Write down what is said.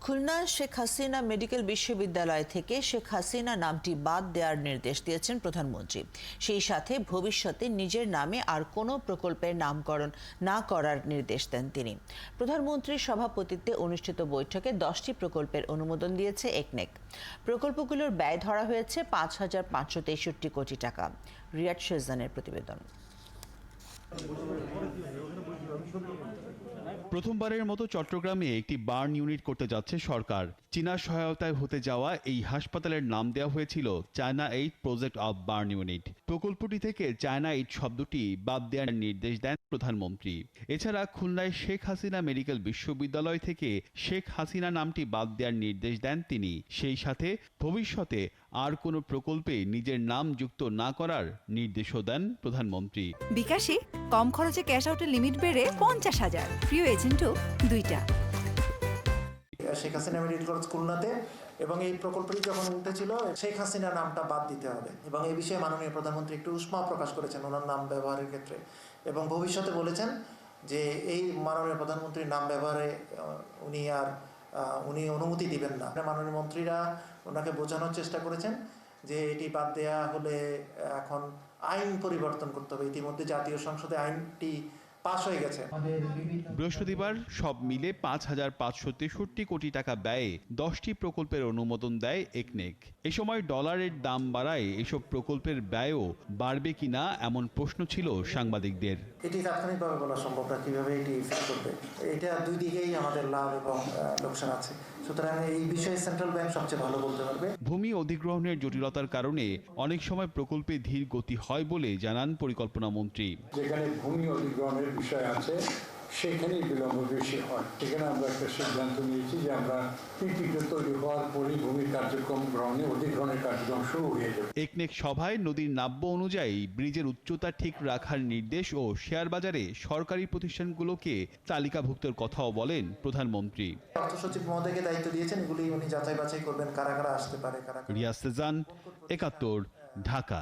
Khulna Sheikh Hasina medical বিশ্ববিদ্যালয় থেকে শেখ হাসিনা নামটি বাদ দেওয়ার নির্দেশ দিয়েছেন প্রধানমন্ত্রী। সেই সাথে ভবিষ্যতে নিজের নামে আর কোনো প্রকল্পের নামকরণ না করার নির্দেশ দেন তিনি। প্রধানমন্ত্রীর সভাপতিত্বে অনুষ্ঠিত বৈঠকে 10টি প্রকল্পের অনুমোদন দিয়েছে একনেক। প্রকল্পগুলোর ব্যয় ধরা হয়েছে 5,563 কোটি টাকা। রিয়াদ শেরজানের প্রতিবেদন। প্রথমবারের মতো চট্টগ্রামে একটি বার্ন ইউনিট করতে যাচ্ছে সরকার। চীনা সহায়তায় হতে যাওয়া এই হাসপাতালের নাম দেওয়া হয়েছিল China aid project of burn unit. প্রকল্পটি থেকে চায়না এইড শব্দটি বাদ দেওয়ার নির্দেশ দেন প্রধানমন্ত্রী। এছাড়া খুলনায় শেখ হাসিনা মেডিকেল বিশ্ববিদ্যালয় থেকে শেখ হাসিনা নামটি বাদ দেওয়ার নির্দেশ দেন তিনি। সেই সাথে ভবিষ্যতে আর কোনো প্রকল্পে নিজের নাম যুক্ত না করার নির্দেশও দেন প্রধানমন্ত্রী। বিকাশে কম খরচে ক্যাশ আউটের লিমিট বেড়ে 50,000, প্রিয় এজেন্টও 2টা। শেখ হাসিনা মেডিকেল কলেজ খুলনাতে, এবং এই প্রকল্পটি যখন উঠেছিল শেখ হাসিনা নামটা বাদ দিতে হবে, এবং এই বিষয়ে মাননীয় প্রধানমন্ত্রী একটু উষ্মা প্রকাশ করেছেন ওনার নাম ব্যবহারের ক্ষেত্রে, এবং ভবিষ্যতে বলেছেন যে এই মাননীয় প্রধানমন্ত্রীর নাম ব্যবহারে উনি অনুমতি দিবেন না। মাননীয় মন্ত্রীরা ওনাকে বোঝানোর চেষ্টা করেছেন যে এটি বাদ দেওয়া হলে এখন আইন পরিবর্তন করতে হবে। ইতিমধ্যে জাতীয় সংসদে আইনটি পাশ হয়ে গেছে। বৃহস্পতিবার সব মিলে 5,563 কোটি টাকা ব্যয়ে 10টি প্রকল্পের অনুমোদন দেয় একনেক। এ সময় ডলারের দাম বাড়ায় এসব প্রকল্পের ব্যয়ও বাড়বে কিনা এমন প্রশ্ন ছিল সাংবাদিকদের। এটি তাৎক্ষণিকভাবে বলা সম্ভব না কিভাবে এটি ইফেক্ট করবে। এটা দুই দিকেই আমাদের লাভ এবং লোকসান আছে, সুতরাং এই বিষয়ে সেন্ট্রাল ব্যাংক সবচেয়ে ভালো বলতে পারবে। ভূমি অধিগ্রহণের জটিলতার কারণে অনেক সময় প্রকল্পে ধীর গতি হয় বলে জানান পরিকল্পনা মন্ত্রী। যেখানে ভূমি অধিগ্রহণের বিষয় আছে সেখানেই বিলম্ব বেশি হয়। সেখানে আমরা একটা সিদ্ধান্ত নিয়েছি যে আমরা পিপিপি তৈরি হওয়ার পরই ভূমি কার্যক্রম অধিগ্রহণের কার্যক্রম শুরু হয়ে যাবে। একনেক সভায় নদীর নাব্য অনুযায়ী ব্রিজের উচ্চতা ঠিক রাখার নির্দেশ ও শেয়ার বাজারে সরকারি প্রতিষ্ঠানগুলোকে তালিকাভুক্তের কথাও বলেন প্রধানমন্ত্রী। অর্থ সচিব মহোদয়কে দায়িত্ব দিয়েছেন, এগুলি উনি যাচাই বাছাই করবেন কারা কারা আসতে পারে। রিয়াজ শেরজান, ৭১, ঢাকা।